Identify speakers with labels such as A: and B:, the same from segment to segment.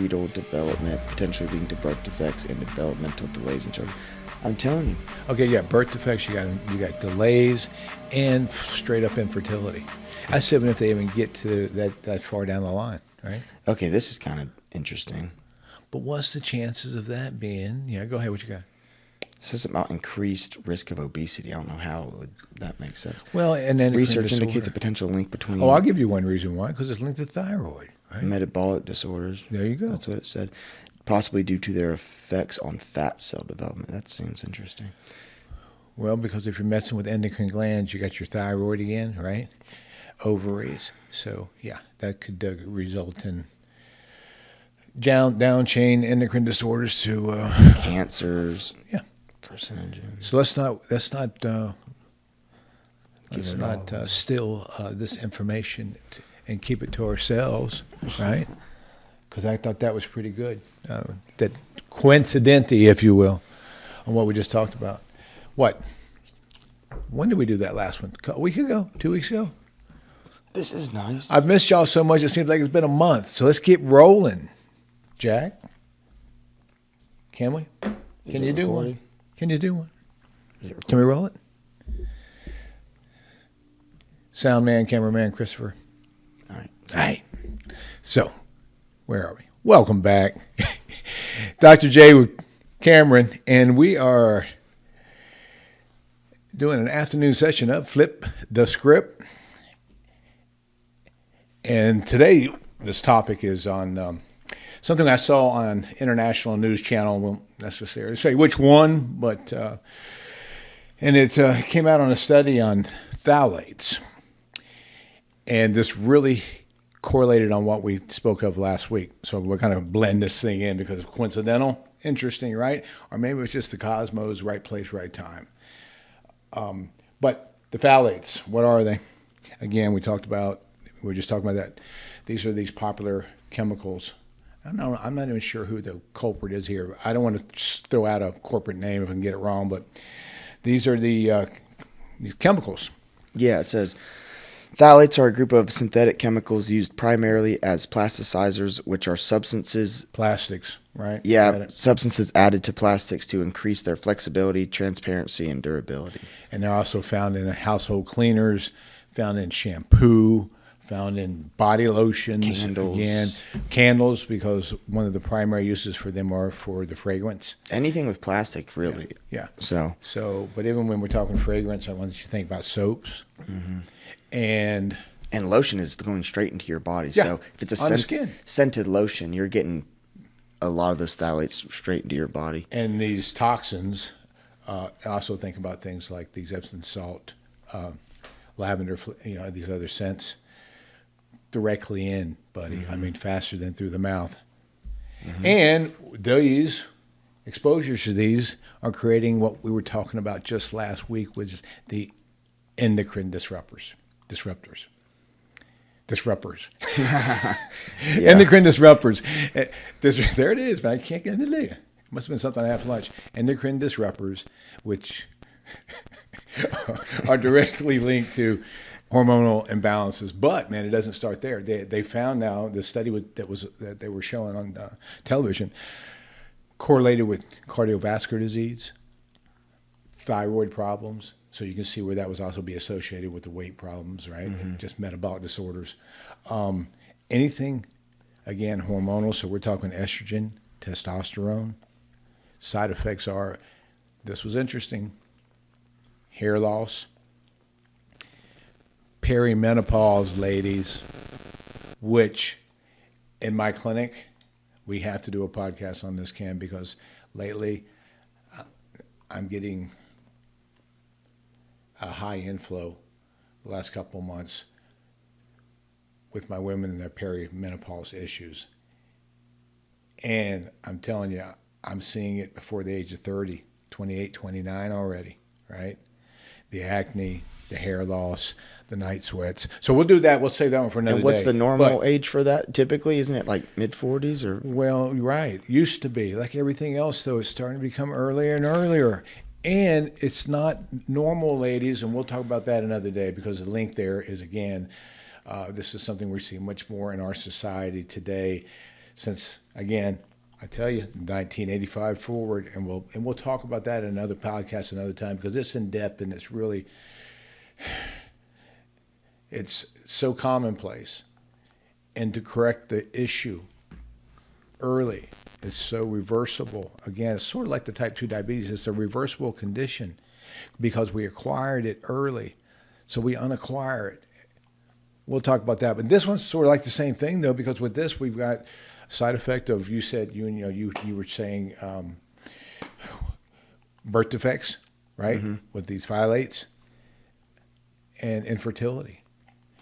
A: fetal development, potentially leading to birth defects and developmental delays in children. I'm telling you.
B: Okay, yeah, birth defects, you got delays and straight up infertility. That's even if they even get to that far down the line, right?
A: Okay, this is kind of interesting.
B: But what's the chances of that being? Yeah, go ahead. What you got?
A: It says about increased risk of obesity. I don't know how that makes sense.
B: Well, and then
A: research indicates a potential link between.
B: Oh, I'll give you one reason why, because it's linked to thyroid, right?
A: Metabolic disorders.
B: There you go.
A: That's what it said. Possibly due to their effects on fat cell development. That seems interesting.
B: Well, because if you're messing with endocrine glands, you got your thyroid again, right? Ovaries. So, yeah, that could result in down chain endocrine disorders to
A: cancers.
B: Yeah,
A: carcinogens.
B: So let's not steal this information and keep it to ourselves, right? Because I thought that was pretty good. That coincidentally, if you will, on what we just talked about. What? When did we do that last one? A week ago? 2 weeks ago?
A: This is nice.
B: I've missed y'all so much. It seems like it's been a month. So let's keep rolling. Jack, can we? Can you do one? Can you do one? Can we roll it? Sound man, cameraman, Christopher.
A: All right.
B: All right. So, where are we? Welcome back. Dr. J with Cameron, and we are doing an afternoon session of Flip the Script. And today, this topic is on something I saw on international news channel. I won't necessarily say which one, but and it came out on a study on phthalates. And this really correlated on what we spoke of last week. So we're kind of blend this thing in because it's coincidental, interesting, right? Or maybe it's just the cosmos, right place, right time. But the phthalates, what are they? Again, we were just talking about that. These are these popular chemicals. I'm not even sure who the culprit is here. I don't want to throw out a corporate name if I can get it wrong, but these are these chemicals.
A: Yeah, it says phthalates are a group of synthetic chemicals used primarily as plasticizers, which are substances.
B: Plastics, right?
A: Yeah, substances added to plastics to increase their flexibility, transparency, and durability.
B: And they're also found in household cleaners, found in shampoo, found in body lotions, candles, because one of the primary uses for them are for the fragrance.
A: Anything with plastic, really.
B: Yeah.
A: So,
B: but even when we're talking fragrance, I want you to think about soaps, and
A: lotion is going straight into your body.
B: Yeah,
A: so if it's a scented lotion, you're getting a lot of those phthalates straight into your body.
B: And these toxins, also think about things like these Epsom salt, lavender, these other scents. Directly in, buddy. I mean, faster than through the mouth. And these exposures to these are creating what we were talking about just last week, which is the endocrine disruptors. Endocrine disruptors. There it is, man. I can't get into there. It must have been something I had for lunch. Endocrine disruptors, which are directly linked to hormonal imbalances. But man, it doesn't start there. They found now the study that they were showing on television correlated with cardiovascular disease, thyroid problems. So you can see where that was also be associated with the weight problems, right? Just metabolic disorders. Anything, again, hormonal. So we're talking estrogen, testosterone. Side effects are, this was interesting, hair loss, perimenopause, ladies, which in my clinic, we have to do a podcast on this, Cam, because lately I'm getting a high inflow the last couple of months with my women and their perimenopause issues. And I'm telling you, I'm seeing it before the age of 30, 28, 29 already, right? The acne, the hair loss, the night sweats. So we'll do that. We'll save that one for another day.
A: And what's the normal age for that typically? Isn't it like mid-40s? Or?
B: Well, right. Used to be. Like everything else, though, it's starting to become earlier and earlier. And it's not normal, ladies, and we'll talk about that another day because the link there is, again, this is something we're seeing much more in our society today. since, again, I tell you, 1985 forward, and we'll talk about that in another podcast another time, because it's in depth and it's so commonplace. And to correct the issue early is so reversible. Again, it's sort of like the type 2 diabetes. It's a reversible condition because we acquired it early, so we unacquire it. We'll talk about that. But this one's sort of like the same thing, though, because with this we've got a side effect of, you were saying birth defects, right? Mm-hmm. With these phthalates and infertility.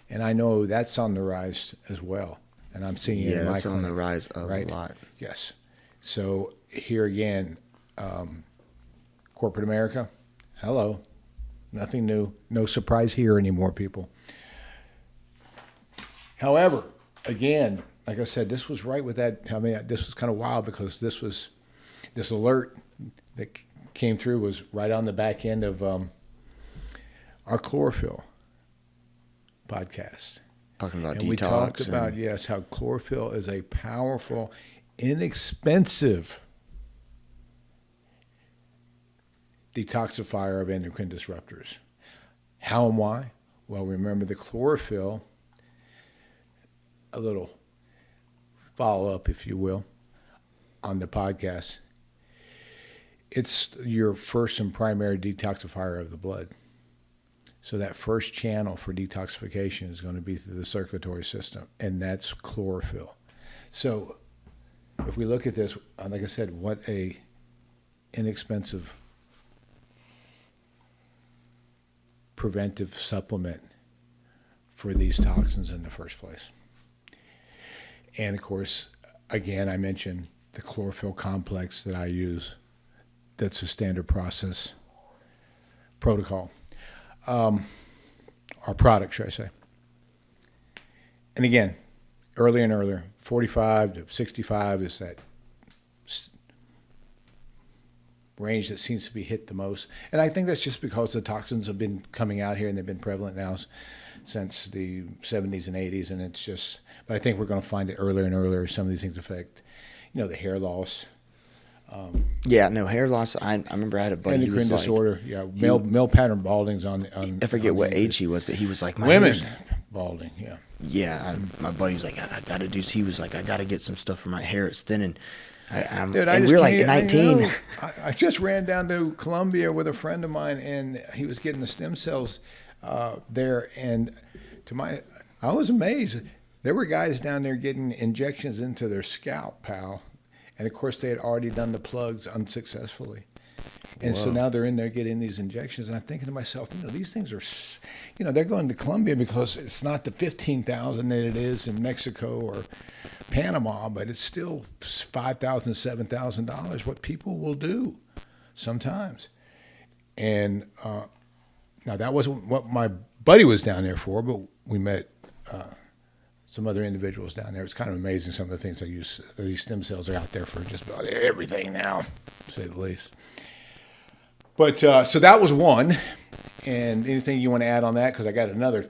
B: And I know that's on the rise as well. And I'm seeing it in my clinic. Yeah,
A: that's on the rise a lot.
B: Yes. So here again, corporate America, hello. Nothing new. No surprise here anymore, people. However, again, like I said, this was right with that. I mean, this was kind of wild because this alert that came through was right on the back end of our chlorophyll podcast.
A: Talking about
B: and
A: detox.
B: We talked about, yes, how chlorophyll is a powerful, inexpensive detoxifier of endocrine disruptors. How and why? Well, remember the chlorophyll, a little follow-up, if you will, on the podcast. It's your first and primary detoxifier of the blood. So that first channel for detoxification is going to be through the circulatory system, and that's chlorophyll. So if we look at this, like I said, what a inexpensive preventive supplement for these toxins in the first place. And of course, again, I mentioned the chlorophyll complex that I use. That's a standard process protocol. Our product, should I say. And again, earlier and earlier, 45 to 65 is that range that seems to be hit the most. And I think that's just because the toxins have been coming out here and they've been prevalent now since the 70s and 80s. And it's just, but I think we're going to find it earlier and earlier. Some of these things affect, the hair loss.
A: Hair loss. I remember I had a buddy.
B: Endocrine disorder. Male pattern balding's on.
A: I forget what age he was, but he was like,
B: women balding. Yeah.
A: Yeah, my buddy was like, I got to do. He was like, I got to get some stuff for my hair. It's thinning.
B: And we were like 19. I just ran down to Colombia with a friend of mine, and he was getting the stem cells there. And I was amazed. There were guys down there getting injections into their scalp, pal. And of course, they had already done the plugs unsuccessfully. And so now they're in there getting these injections. And I'm thinking to myself, these things are, they're going to Colombia because it's not the $15,000 that it is in Mexico or Panama, but it's still $5,000, $7,000, what people will do sometimes. And now that wasn't what my buddy was down there for, but we met some other individuals down there. It's kind of amazing some of the things they use. These stem cells are out there for just about everything now, to say the least. But so that was one. And anything you want to add on that? Because I got another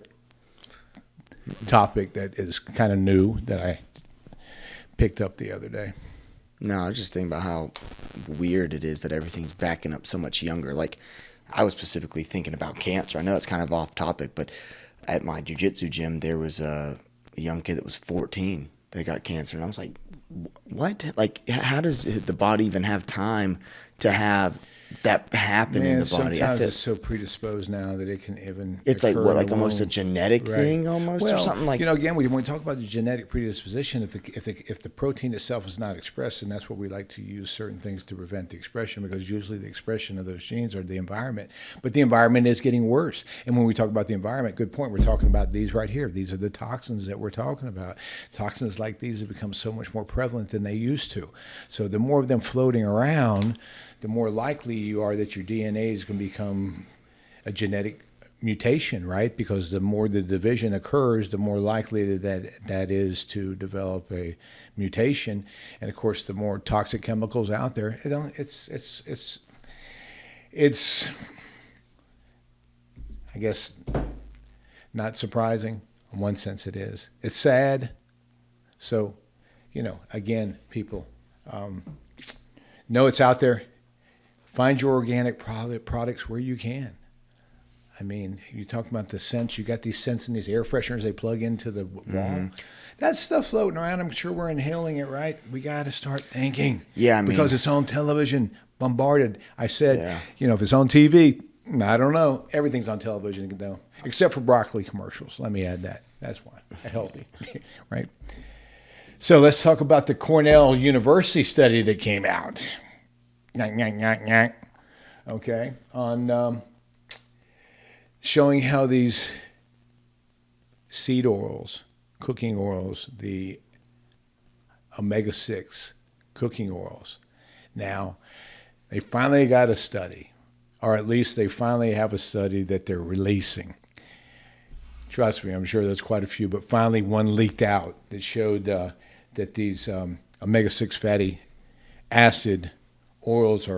B: topic that is kind of new that I picked up the other day.
A: No, I was just thinking about how weird it is that everything's backing up so much younger. Like, I was specifically thinking about cancer. I know it's kind of off topic, but at my jiu-jitsu gym, there was a young kid that was 14 that got cancer. And I was like, what? Like, how does the body even have time to have that happen in the body?
B: Sometimes it's so predisposed now that it can even.
A: It's like what, like almost a genetic thing, almost, or something like.
B: Again, when we talk about the genetic predisposition, if the protein itself is not expressed, and that's what we like to use certain things to prevent the expression, because usually the expression of those genes are the environment. But the environment is getting worse. And when we talk about the environment, good point. We're talking about these right here. These are the toxins that we're talking about. Toxins like these have become so much more prevalent than they used to. So the more of them floating around, the more likely you are that your DNA is going to become a genetic mutation, right? Because the more the division occurs, the more likely that is to develop a mutation. And of course, the more toxic chemicals out there, it's I guess not surprising. In one sense, it is. It's sad. So, again, people, know it's out there. Find your organic products where you can. I mean, you talk about the scents. You got these scents in these air fresheners they plug into the wall. That stuff floating around. I'm sure we're inhaling it, right? We got to start thinking.
A: Yeah, I mean,
B: because it's on television, bombarded. I said, if it's on TV, I don't know. Everything's on television, though, except for broccoli commercials. Let me add that. That's why. Healthy, right? So let's talk about the Cornell University study that came out. Okay, on showing how these seed oils, cooking oils, the omega-6 cooking oils. Now, they finally got a study, or at least they finally have a study that they're releasing. Trust me, I'm sure there's quite a few, but finally one leaked out that showed that these omega-6 fatty acid oils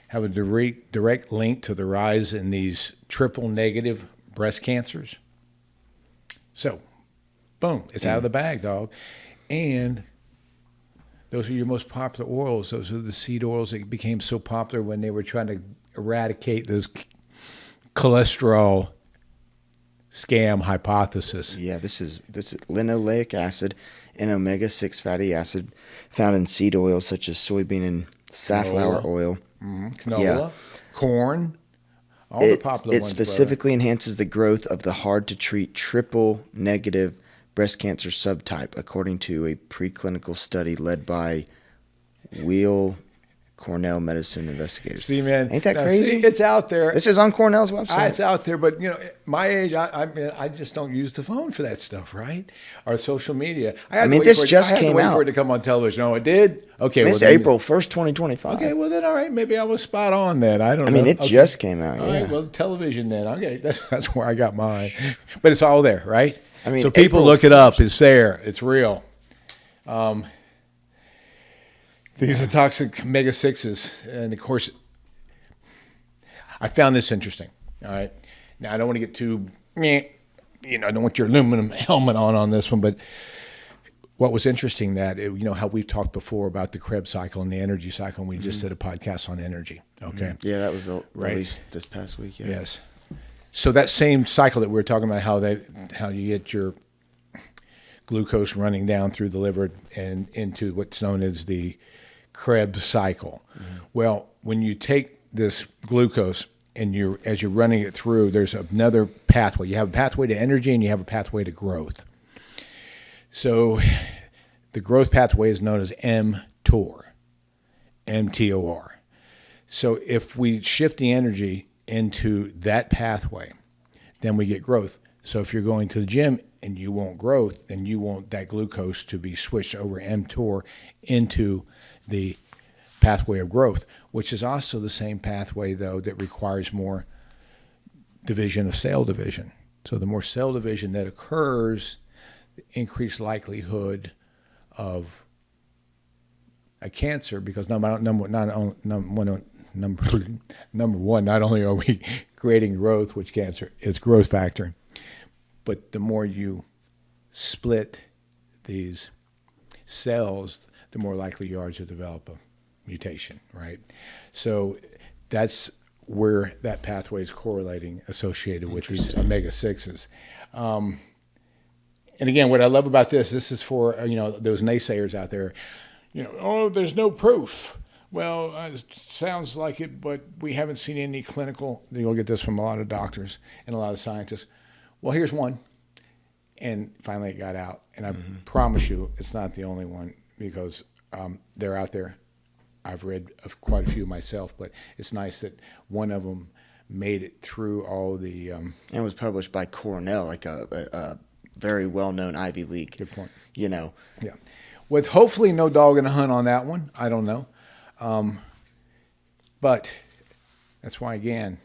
B: have a direct link to the rise in these triple-negative breast cancers. So, boom, it's out of the bag, dog. And those are your most popular oils. Those are the seed oils that became so popular when they were trying to eradicate this cholesterol scam hypothesis.
A: Yeah, this is linoleic acid and omega-6 fatty acid found in seed oils such as soybean and safflower oil.
B: Canola, corn, all the popular ones.
A: It specifically enhances the growth of the hard-to-treat triple-negative breast cancer subtype, according to a preclinical study led by Cornell medicine investigators.
B: See, man,
A: ain't that crazy?
B: See, it's out there.
A: This is on Cornell's website.
B: It's out there, but my age, I just don't use the phone for that stuff, right? Or social media.
A: This just came out.
B: I had to wait for it to come on television. Oh, it did. Okay,
A: it's April 1st, 2025.
B: Okay, well then, all right, maybe I was spot on then. I don't know.
A: It just came out.
B: All right, well, television then. Okay, that's where I got mine. But it's all there, right? So people look it up. It's there. It's real. These are toxic omega-6s. And, of course, I found this interesting. All right. Now, I don't want to get too, I don't want your aluminum helmet on this one. But what was interesting how we've talked before about the Krebs cycle and the energy cycle. And we just did a podcast on energy. Okay.
A: Yeah, that was released this past week. Yeah.
B: Yes. So that same cycle that we were talking about, how you get your glucose running down through the liver and into what's known as the Krebs cycle. Well, when you take this glucose and as you're running it through, there's another pathway. You have a pathway to energy and you have a pathway to growth. So the growth pathway is known as mTOR, M-T-O-R. So if we shift the energy into that pathway, then we get growth. So if you're going to the gym and you want growth, then you want that glucose to be switched over mTOR into the pathway of growth, which is also the same pathway, though, that requires more division of cell division. So the more cell division that occurs, the increased likelihood of a cancer, because number one, not only are we creating growth, which cancer is growth factor, but the more you split these cells, the more likely you are to develop a mutation, right? So that's where that pathway is correlating, associated with these omega-6s. And again, what I love about this is for, those naysayers out there, there's no proof. Well, it sounds like it, but we haven't seen any clinical. You'll get this from a lot of doctors and a lot of scientists. Well, here's one. And finally it got out. And I promise you it's not the only one, because they're out there. I've read quite a few myself, but it's nice that one of them made it through all the... and
A: it was published by Cornell, like a very well-known Ivy League.
B: Good point.
A: Yeah.
B: With hopefully no dog in the hunt on that one. I don't know. But that's why, again,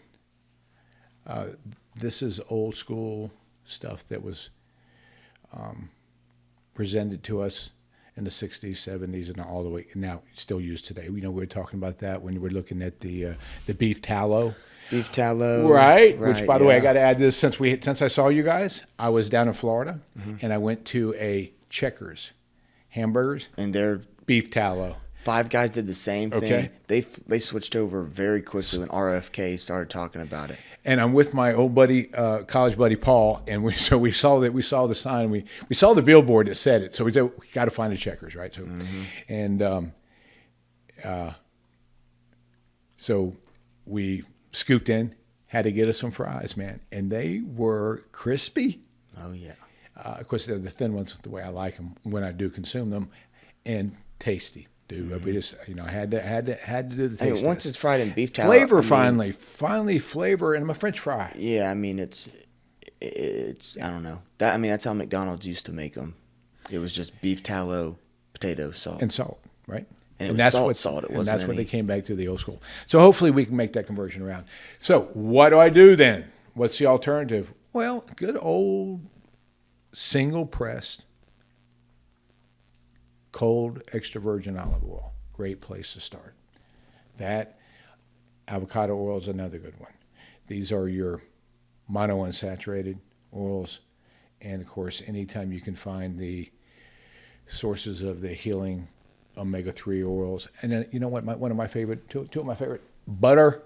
B: this is old school stuff that was presented to us in the 60s, 70s, and all the way now still used today. We were talking about that when we're looking at the beef tallow.
A: Beef tallow.
B: Right. Which, by the way, I got to add this, since I saw you guys, I was down in Florida, and I went to a Checkers hamburgers,
A: and they're
B: beef tallow.
A: Five Guys did the same thing.
B: Okay.
A: They switched over very quickly when RFK started talking about it.
B: And I'm with my old buddy, college buddy Paul, and we saw the sign, we saw the billboard that said it. So we said we got to find the Checkers, right? So, and so we scooped in, had to get us some fries, man, and they were crispy.
A: Oh yeah.
B: Of course, they're the thin ones, the way I like them when I do consume them, and tasty. Dude, we just, I had to do the taste.
A: Once it's fried in beef tallow,
B: flavor, finally flavor, and I'm a French fry.
A: Yeah, I mean it's I don't know that. I mean that's how McDonald's used to make them. It was just beef tallow, potato, salt,
B: and salt, right?
A: And
B: that's
A: salt. It wasn't.
B: And that's what they came back to the old school. So hopefully we can make that conversion around. So what do I do then? What's the alternative? Well, good old single pressed cold extra virgin olive oil. Great place to start. That avocado oil is another good one. These are your monounsaturated oils. And of course, anytime you can find the sources of the healing omega-3 oils. And then, you know what, two of my favorite, butter.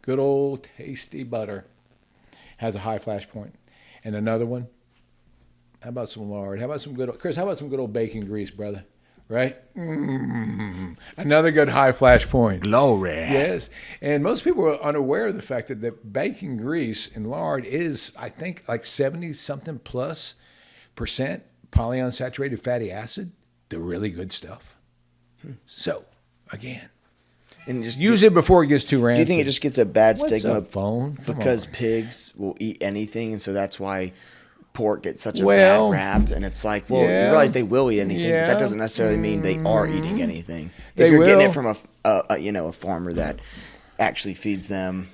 B: Good old tasty butter. Has a high flash point. And another one, how about some lard? How about some good old bacon grease, brother? Right? Another good high flash point.
A: Glory.
B: Yes. And most people are unaware of the fact that the bacon grease and lard is, I think, like 70-something plus percent polyunsaturated fatty acid, the really good stuff. So, again,
A: and just
B: use it before it gets too rancid.
A: Do you think it just gets a bad
B: What's
A: stigma
B: up, phone?
A: because pigs will eat anything, and so that's why pork gets such a bad rap? And it's like, well, you realize they will eat anything, but that doesn't necessarily mean they are eating anything. If you're getting it from a farmer that actually feeds them,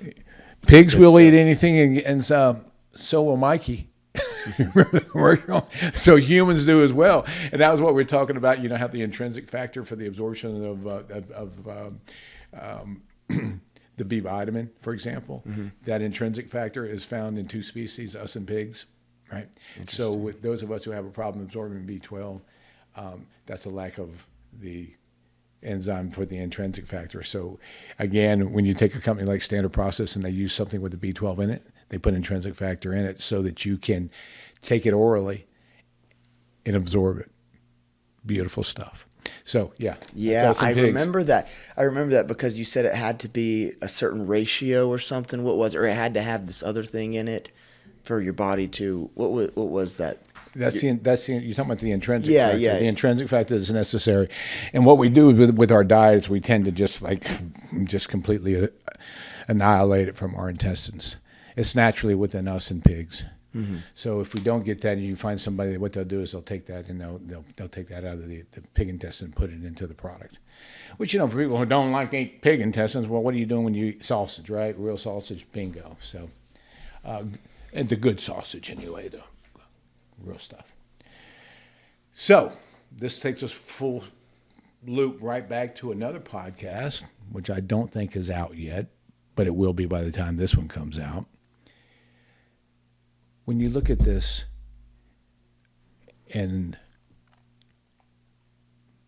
B: pigs will eat anything, and so will Mikey. Remember the commercial? So humans do as well, and that was what we're talking about. You know, how the intrinsic factor for the absorption of the B vitamin, for example, that intrinsic factor is found in two species, us and pigs, right? So with those of us who have a problem absorbing B12, that's a lack of the enzyme for the intrinsic factor. So again, when you take a company like Standard Process and they use something with the B12 in it, they put intrinsic factor in it so that you can take it orally and absorb it. Beautiful stuff. So
A: yeah, I remember that. I remember that because you said it had to be a certain ratio or something. What was it? Or it had to have this other thing in it for your body to. What was that?
B: You're talking about the intrinsic factor.
A: Yeah.
B: The intrinsic factor is necessary, and what we do with our diets, we tend to just completely annihilate it from our intestines. It's naturally within us and pigs. So if we don't get that, and you find somebody, what they'll do is they'll take that and they'll take that out of the pig intestine and put it into the product. Which, for people who don't like eat pig intestines, well, what are you doing when you eat sausage, right? Real sausage, bingo. So, and the good sausage anyway, the real stuff. So this takes us full loop right back to another podcast, which I don't think is out yet, but it will be by the time this one comes out. When you look at this and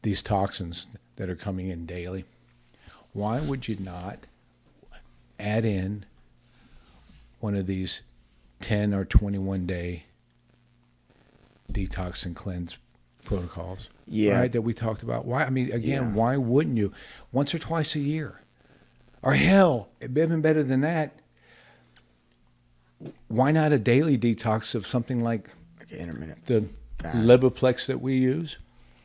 B: these toxins that are coming in daily, why would you not add in one of these 10 or 21 day detox and cleanse protocols?
A: Yeah.
B: Right, that we talked about. Why? I mean, again, why wouldn't you? Once or twice a year. Or hell, even better than that, why not a daily detox of something like
A: intermittent
B: the Liboplex that we use,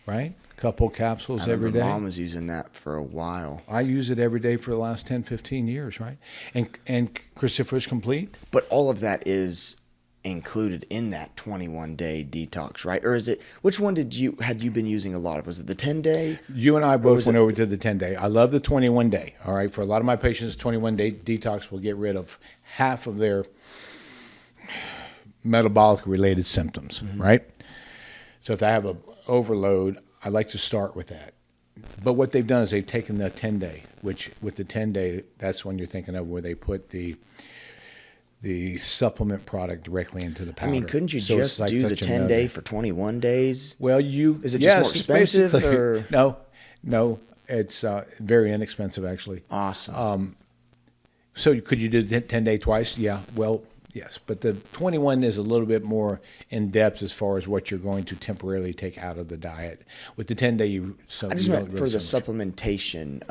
B: right? A couple capsules every day.
A: Mom was using that for a while.
B: I use it every day for the last 10, 15 years, right? And Cruciferous Complete.
A: But all of that is included in that 21-day detox, right? Or is it, which one had you been using a lot of? Was it the 10-day?
B: You and I both went over to the 10-day. I love the 21-day, all right? For a lot of my patients, 21-day detox will get rid of half of their metabolic-related symptoms, right? So if they have an overload, I like to start with that. But what they've done is they've taken the 10-day, which with the 10-day, that's when you're thinking of where they put the the supplement product directly into the powder.
A: I mean, couldn't you
B: So it's
A: just
B: like
A: do the
B: such a
A: 10
B: nugget.
A: day for 21 days?
B: Well,
A: Is it just more
B: it's
A: expensive,
B: basically-
A: or?
B: No, it's very inexpensive actually.
A: Awesome.
B: So could you do the 10-day twice? Yeah, well, yes. But the 21 is a little bit more in depth as far as what you're going to temporarily take out of the diet. With the 10-day,
A: I just meant for the supplementation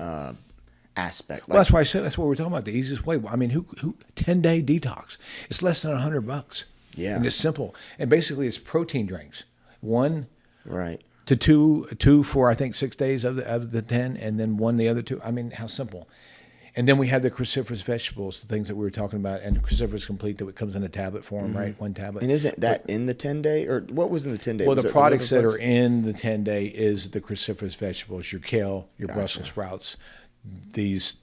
A: aspect.
B: Well, that's why I said that's what we're talking about. The easiest way. I mean, who 10-day detox? It's less than $100.
A: Yeah.
B: And it's simple. And basically, it's protein drinks. 1
A: Right.
B: to 2 for I think 6 days of the 10, and then 1 the other 2. I mean, how simple. And then we have the cruciferous vegetables, the things that we were talking about, and cruciferous complete that comes in a tablet form, right? 1 tablet.
A: And isn't that in the 10 day, or what was in the 10 day?
B: Well,
A: Was
B: the
A: it
B: products that
A: liver
B: are in the 10-day is the cruciferous vegetables, your kale, your Brussels sprouts, these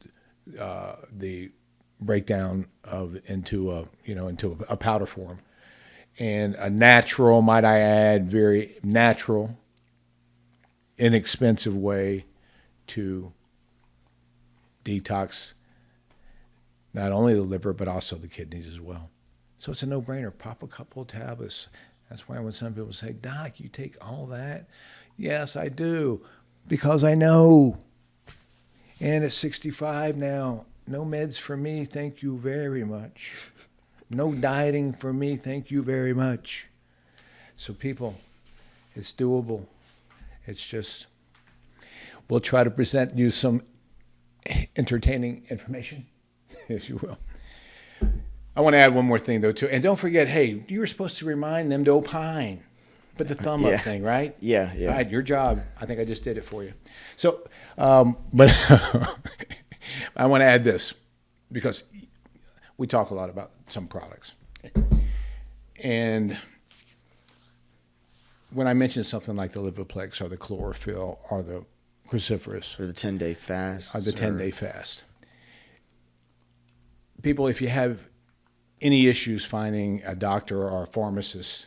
B: the breakdown of into a powder form, and a natural, might I add, very natural, inexpensive way to detox not only the liver but also the kidneys as well. So it's a no-brainer. Pop a couple of tablets. That's why when some people say, "Doc, you take all that?" Yes, I do, because I know. And at 65 now, no meds for me, thank you very much. No dieting for me, thank you very much. So people, it's doable. It's just, we'll try to present you some entertaining information, if you will. I want to add one more thing, though, too. And don't forget, hey, you were supposed to remind them to opine. Put the thumb up thing, right?
A: Yeah.
B: All right, your job. I think I just did it for you. So, but I want to add this, because we talk a lot about some products. And when I mention something like the Livoplex or the chlorophyll or the cruciferous
A: Or the 10-day fast.
B: or the 10-day fast, people, if you have any issues finding a doctor or a pharmacist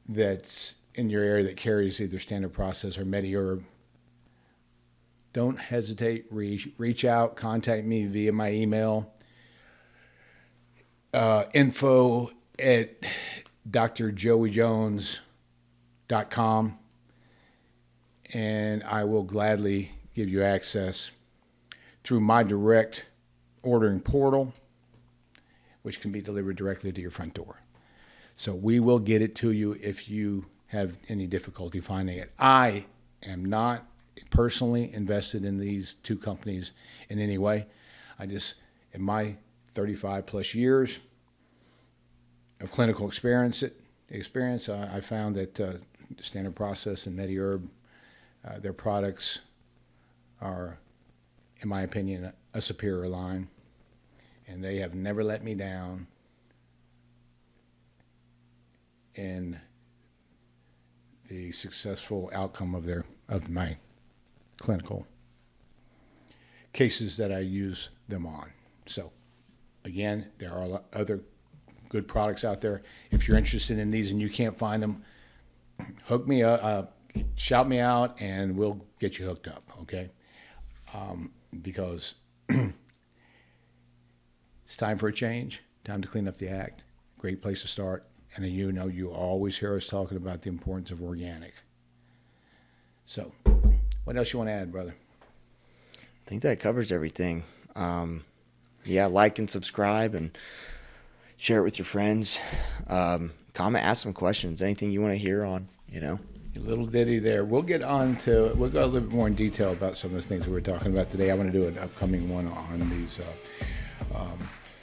B: that's in your area that carries either standard process or MediHerb, don't hesitate. Reach out. Contact me via my email. Info at drjoeyjones.com, and I will gladly give you access through my direct ordering portal, which can be delivered directly to your front door. So we will get it to you if you have any difficulty finding it. I am not personally invested in these 2 companies in any way. I just, in my 35 plus years of clinical experience, I found that Standard Process and MediHerb, their products are, in my opinion, a superior line, and they have never let me down in the successful outcome of my clinical cases that I use them on. So, again, there are other good products out there. If you're interested in these and you can't find them, hook me up, shout me out, and we'll get you hooked up, okay? Because it's time for a change, time to clean up the act. Great place to start. And you always hear us talking about the importance of organic. So, what else you want to add, brother?
A: I think that covers everything. Like and subscribe and share it with your friends. Comment, ask some questions. Anything you want to hear on,
B: A little ditty there. We'll go a little bit more in detail about some of the things we were talking about today. I want to do an upcoming one on these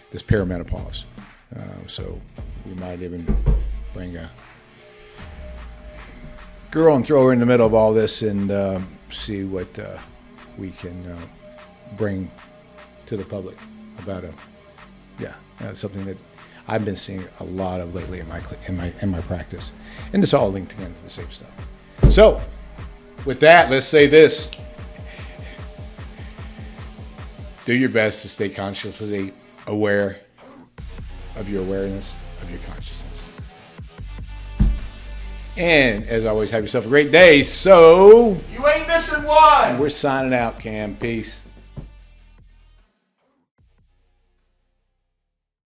B: this perimenopause. So we might even bring a girl and throw her in the middle of all this and see what we can bring to the public about something that I've been seeing a lot of lately in my practice, and it's all linked again to the same stuff. So, with that, let's say this: do your best to stay consciously aware of your awareness of your consciousness. And as always, have yourself a great day. So
C: You ain't missing one.
B: we're signing out, Cam. Peace.